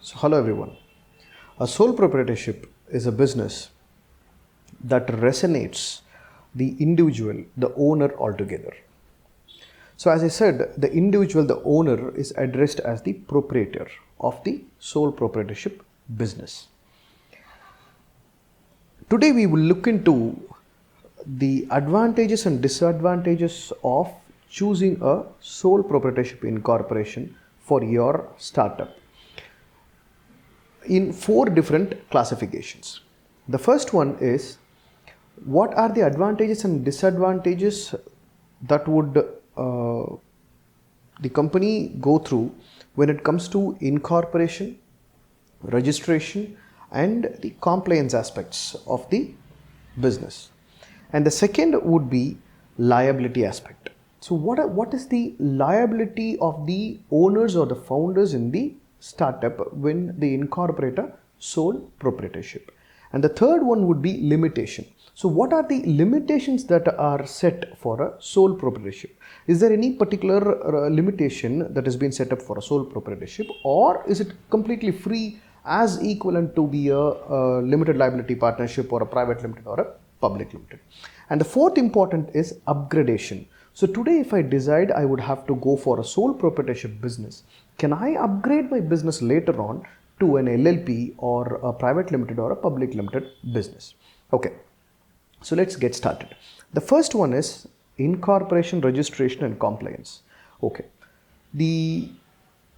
So, hello everyone. A sole proprietorship is a business that resonates the individual, the owner altogether. So, as I said, the individual, the owner is addressed as the proprietor of the sole proprietorship business. Today, we will look into the advantages and disadvantages of choosing a sole proprietorship incorporation for your startup in 4 different classifications. The first one is what are the advantages and disadvantages that would the company go through when it comes to incorporation, registration, and the compliance aspects of the business. And the second would be liability aspect. So what is the liability of the owners or the founders in the startup when they incorporate a sole proprietorship? And the third one would be limitation. So what are the limitations that are set for a sole proprietorship? Is there any particular limitation that has been set up for a sole proprietorship, or is it completely free as equivalent to be a limited liability partnership or a private limited or a public limited? And the fourth important is upgradation. So today if I decide I would have to go for a sole proprietorship business, can I upgrade my business later on to an LLP or a private limited or a public limited business? Okay, so let's get started. The first one is incorporation, registration and compliance. Okay, the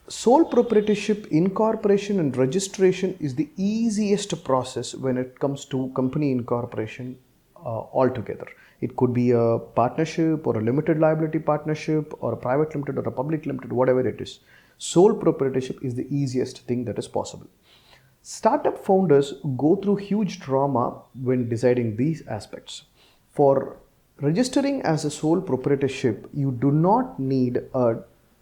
sole proprietorship incorporation and registration is the easiest process when it comes to company incorporation altogether. It could be a partnership or a limited liability partnership or a private limited or a public limited, whatever it is. Sole proprietorship is the easiest thing that is possible. Startup founders go through huge trauma when deciding these aspects. For registering as a sole proprietorship, you do not need a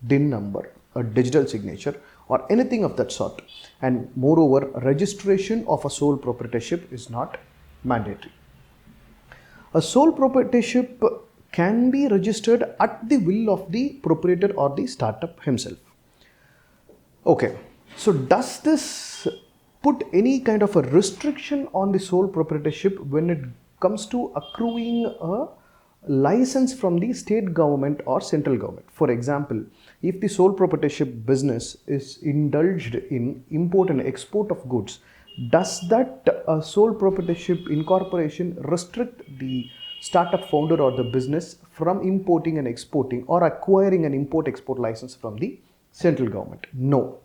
DIN number, a digital signature, or anything of that sort. And moreover, registration of a sole proprietorship is not mandatory. A sole proprietorship can be registered at the will of the proprietor or the startup himself. Okay, so does this put any kind of a restriction on the sole proprietorship when it comes to accruing a license from the state government or central government? For example, if the sole proprietorship business is indulged in import and export of goods, does that sole proprietorship incorporation restrict the startup founder or the business from importing and exporting or acquiring an import-export license from the central government? No.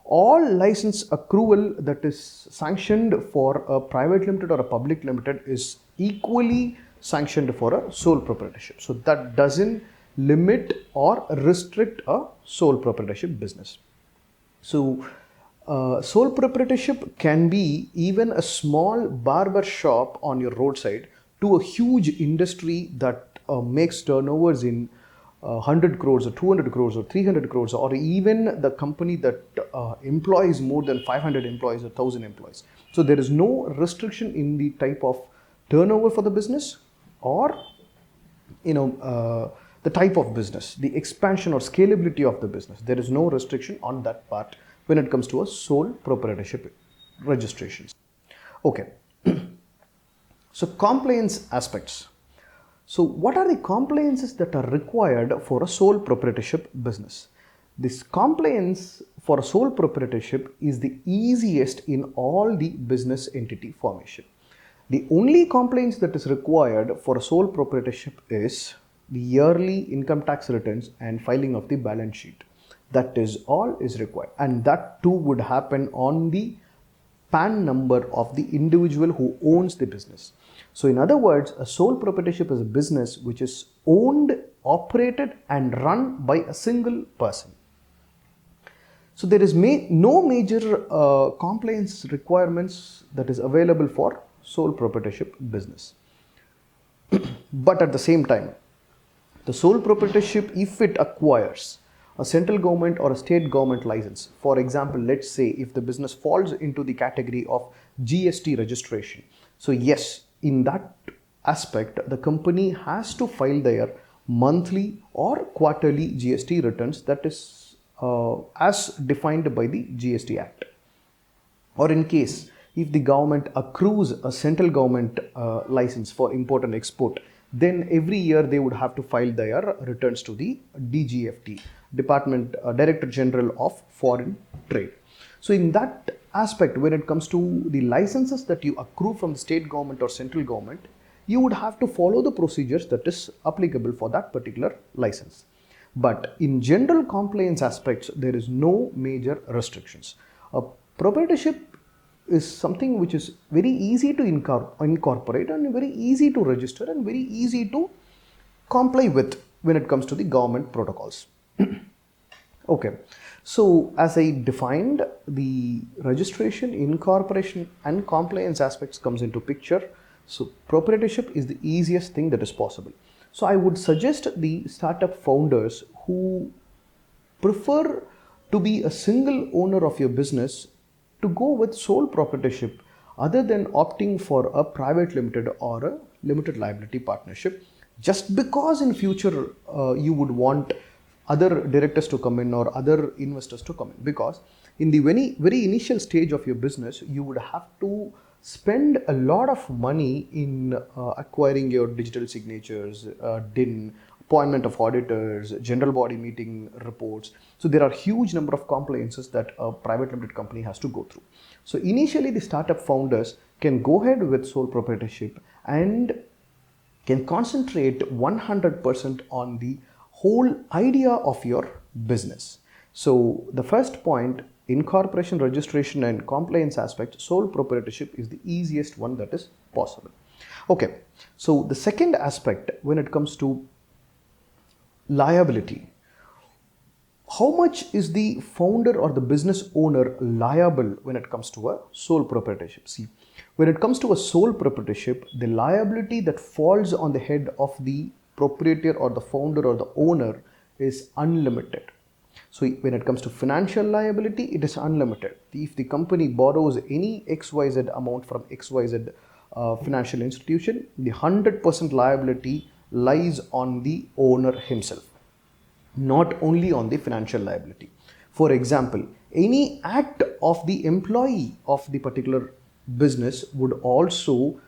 All license accrual that is sanctioned for a private limited or a public limited is equally sanctioned for a sole proprietorship. So that doesn't limit or restrict a sole proprietorship business. So sole proprietorship can be even a small barber shop on your roadside to a huge industry that makes turnovers in 100 crores or 200 crores or 300 crores, or even the company that employs more than 500 employees or 1000 employees. So there is no restriction in the type of turnover for the business or the type of business, the expansion or scalability of the business. There is no restriction on that part when it comes to a sole proprietorship registrations. Okay, so compliance aspects. So what are the compliances that are required for a sole proprietorship business? This compliance for a sole proprietorship is the easiest in all the business entity formation. The only compliance that is required for a sole proprietorship is the yearly income tax returns and filing of the balance sheet. That is all is required, and that too would happen on the PAN number of the individual who owns the business. So in other words, a sole proprietorship is a business which is owned, operated and run by a single person. So there is no major compliance requirements that is available for sole proprietorship business. But at the same time, the sole proprietorship, if it acquires a central government or a state government license, for example, let's say if the business falls into the category of GST registration, so yes, in that aspect, the company has to file their monthly or quarterly GST returns, that is as defined by the GST Act. or in case if the government accrues a central government license for import and export, then every year they would have to file their returns to the DGFT, Department Director General of Foreign Trade. So in that aspect, when it comes to the licenses that you accrue from the state government or central government, you would have to follow the procedures that is applicable for that particular license. But in general compliance aspects, there is no major restrictions. A proprietorship is something which is very easy to incorporate and very easy to register and very easy to comply with when it comes to the government protocols. Okay, so as I defined, the registration, incorporation and compliance aspects comes into picture. So proprietorship is the easiest thing that is possible. So I would suggest the startup founders who prefer to be a single owner of your business to go with sole proprietorship other than opting for a private limited or a limited liability partnership, just because in future you would want other directors to come in or other investors to come in, because in the very initial stage of your business you would have to spend a lot of money in acquiring your digital signatures, DIN, appointment of auditors, general body meeting reports. So there are huge number of compliances that a private limited company has to go through. So initially the startup founders can go ahead with sole proprietorship and can concentrate 100% on the whole idea of your business. So the first point, incorporation, registration and compliance aspect, sole proprietorship is the easiest one that is possible. Okay, so the second aspect when it comes to liability, how much is the founder or the business owner liable when it comes to a sole proprietorship? See, when it comes to a sole proprietorship, the liability that falls on the head of the proprietor or the founder or the owner is unlimited. So when it comes to financial liability, it is unlimited. If the company borrows any XYZ amount from XYZ financial institution, the 100% liability lies on the owner himself, not only on the financial liability. For example, any act of the employee of the particular business would also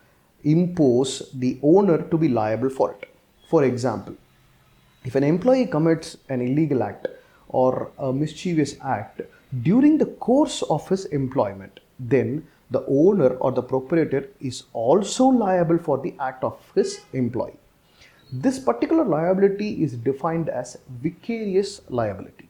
impose the owner to be liable for it. For example, if an employee commits an illegal act or a mischievous act during the course of his employment, then the owner or the proprietor is also liable for the act of his employee. This particular liability is defined as vicarious liability.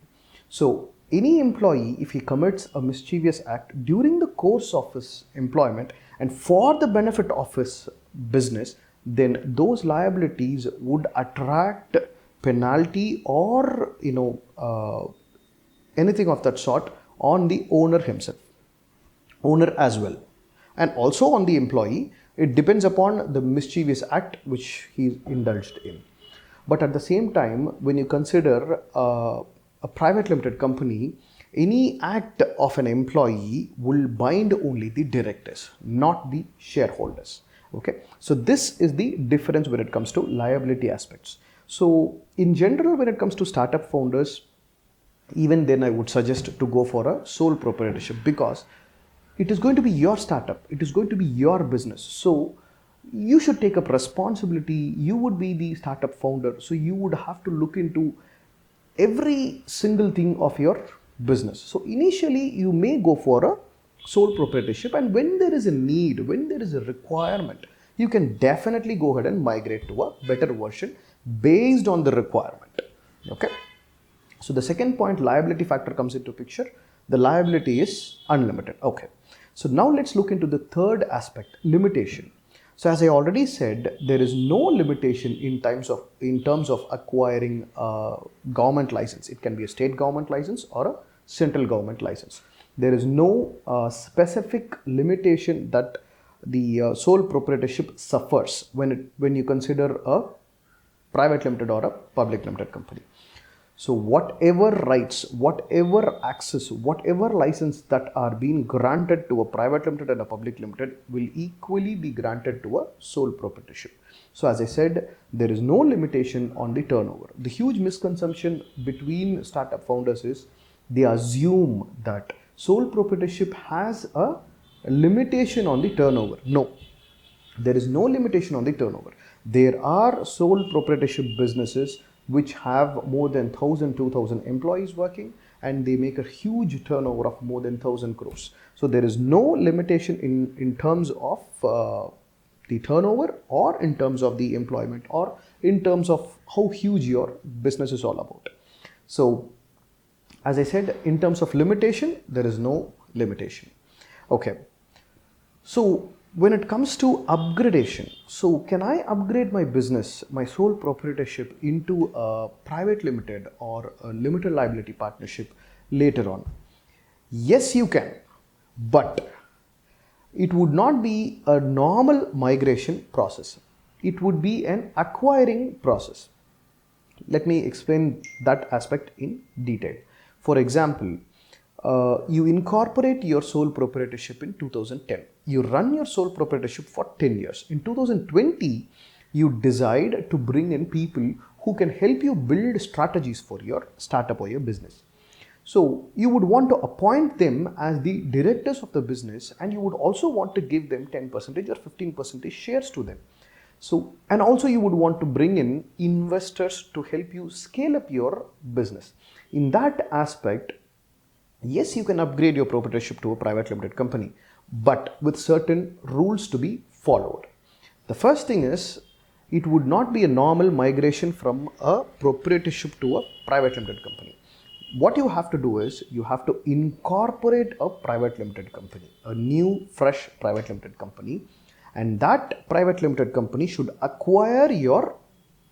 So any employee, if he commits a mischievous act during the course of his employment and for the benefit of his business, then those liabilities would attract penalty or anything of that sort on the owner himself, owner as well, and also on the employee. It depends upon the mischievous act which he indulged in. But at the same time, when you consider a private limited company, any act of an employee will bind only the directors, not the shareholders. Okay, so this is the difference when it comes to liability aspects. So in general, when it comes to startup founders, even then I would suggest to go for a sole proprietorship, because it is going to be your startup, it is going to be your business. So you should take up responsibility. You would be the startup founder, so you would have to look into every single thing of your business. So initially you may go for a sole proprietorship, and when there is a need, when there is a requirement, you can definitely go ahead and migrate to a better version based on the requirement. Okay, so the second point, liability factor, comes into picture. The liability is unlimited. Okay, so now let's look into the third aspect, limitation. So as I already said, there is no limitation in terms of acquiring a government license. It can be a state government license or a central government license. There is no specific limitation that the sole proprietorship suffers when you consider a private limited or a public limited company. So whatever rights, whatever access, whatever license that are being granted to a private limited and a public limited will equally be granted to a sole proprietorship. So as I said, there is no limitation on the turnover. The huge misconception between startup founders is they assume that sole proprietorship has a a limitation on the turnover. No, there is no limitation on the turnover. There are sole proprietorship businesses which have more than 1000, 2000 employees working, and they make a huge turnover of more than 1000 crores. So there is no limitation in terms of the turnover, or in terms of the employment, or in terms of how huge your business is all about. So as I said, in terms of limitation, there is no limitation. Okay. So when it comes to upgradation, so can I upgrade my business, my sole proprietorship, into a private limited or a limited liability partnership later on? Yes, you can, but it would not be a normal migration process. It would be an acquiring process. Let me explain that aspect in detail. For example, you incorporate your sole proprietorship in 2010. You run your sole proprietorship for 10 years. In 2020, you decide to bring in people who can help you build strategies for your startup or your business. So you would want to appoint them as the directors of the business, and you would also want to give them 10% or 15% shares to them. So, and also you would want to bring in investors to help you scale up your business. In that aspect, yes, you can upgrade your proprietorship to a private limited company, but with certain rules to be followed. The first thing is, it would not be a normal migration from a proprietorship to a private limited company. What you have to do is, you have to incorporate a private limited company, a new, fresh private limited company, and that private limited company should acquire your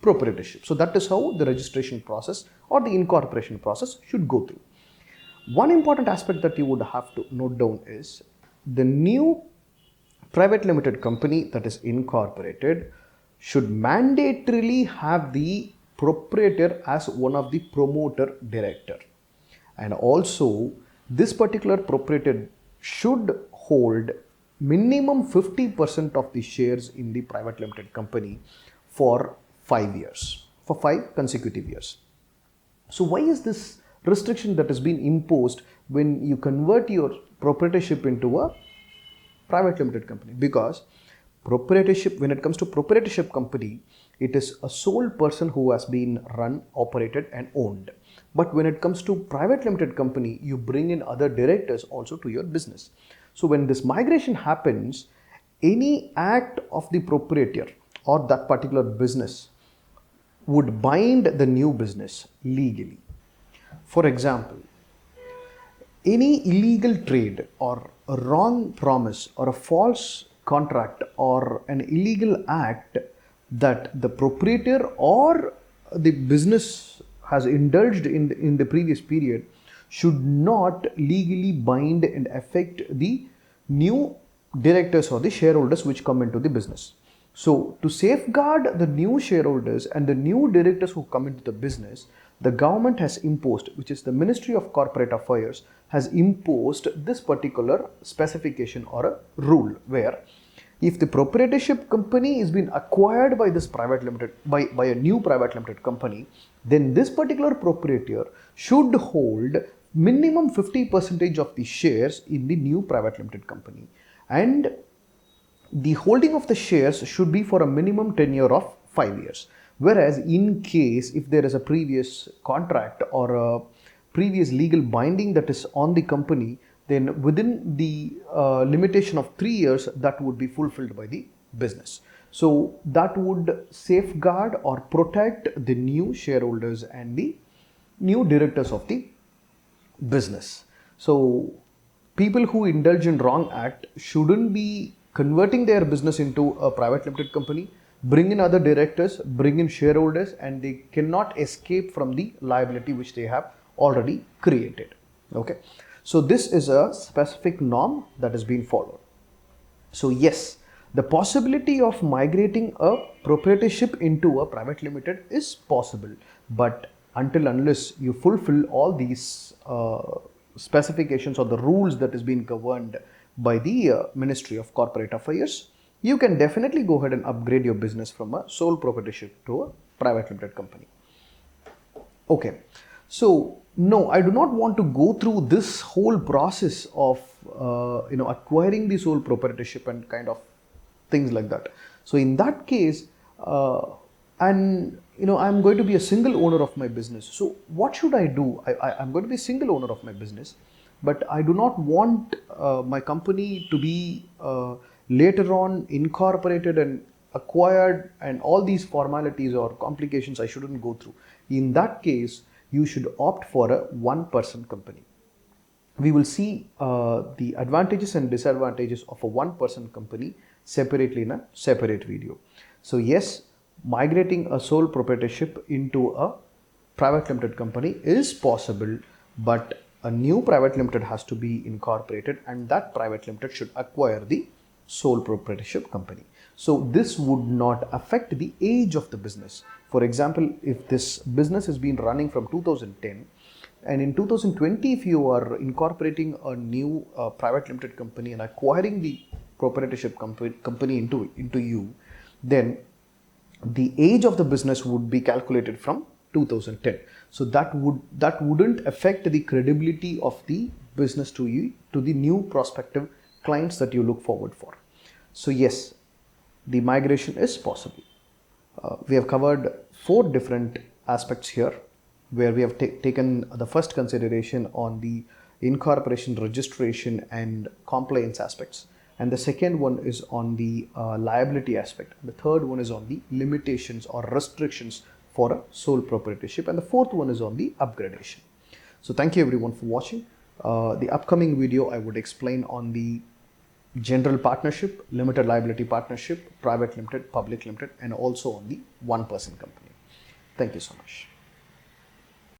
proprietorship. So that is how the registration process or the incorporation process should go through. One important aspect that you would have to note down is, the new private limited company that is incorporated should mandatorily have the proprietor as one of the promoter director. And also, this particular proprietor should hold minimum 50% of the shares in the private limited company for 5 years, for 5 consecutive years. So why is this restriction that has been imposed when you convert your proprietorship into a private limited company? Because proprietorship, when it comes to proprietorship company, it is a sole person who has been run, operated and owned. But when it comes to private limited company, you bring in other directors also to your business. So when this migration happens, any act of the proprietor or that particular business would bind the new business legally. For example, any illegal trade or a wrong promise or a false contract or an illegal act that the proprietor or the business has indulged in the previous period should not legally bind and affect the new directors or the shareholders which come into the business. So to safeguard the new shareholders and the new directors who come into the business, the government has imposed, which is the Ministry of Corporate Affairs, has imposed this particular specification or a rule, where if the proprietorship company is being acquired by this private limited, by a new private limited company, then this particular proprietor should hold minimum 50% of the shares in the new private limited company, and the holding of the shares should be for a minimum tenure of 5 years. Whereas in case if there is a previous contract or a previous legal binding that is on the company, then within the limitation of 3 years, that would be fulfilled by the business. So that would safeguard or protect the new shareholders and the new directors of the business. So people who indulge in wrong act shouldn't be converting their business into a private limited company, bring in other directors, bring in shareholders, and they cannot escape from the liability which they have already created. Okay. So this is a specific norm that is being followed. So yes, the possibility of migrating a proprietorship into a private limited is possible, but unless you fulfill all these specifications or the rules that is being governed by the Ministry of Corporate Affairs, you can definitely go ahead and upgrade your business from a sole proprietorship to a private limited company. Okay, So no, I do not want to go through this whole process of acquiring the sole proprietorship and kind of things like that. So in that case, and I'm going to be a single owner of my business. So what should I do? I'm going to be a single owner of my business, but I do not want my company to be later on incorporated and acquired, and all these formalities or complications I shouldn't go through. In that case, you should opt for a one-person company. We will see the advantages and disadvantages of a one-person company separately in a separate video. So yes, migrating a sole proprietorship into a private limited company is possible, but a new private limited has to be incorporated, and that private limited should acquire the sole proprietorship company. So this would not affect the age of the business. For example, if this business has been running from 2010, and in 2020, if you are incorporating a new private limited company and acquiring the proprietorship company into you, then the age of the business would be calculated from 2010. So that wouldn't affect the credibility of the business to you, to the new prospective clients that you look forward for. So yes, the migration is possible. We have covered 4 different aspects here, where we have taken the first consideration on the incorporation, registration and compliance aspects, and the second one is on the liability aspect, and the third one is on the limitations or restrictions for a sole proprietorship, and the fourth one is on the upgradation. So thank you everyone for watching. The upcoming video I would explain on the general partnership, limited liability partnership, private limited, public limited, and also on the one-person company. Thank you so much.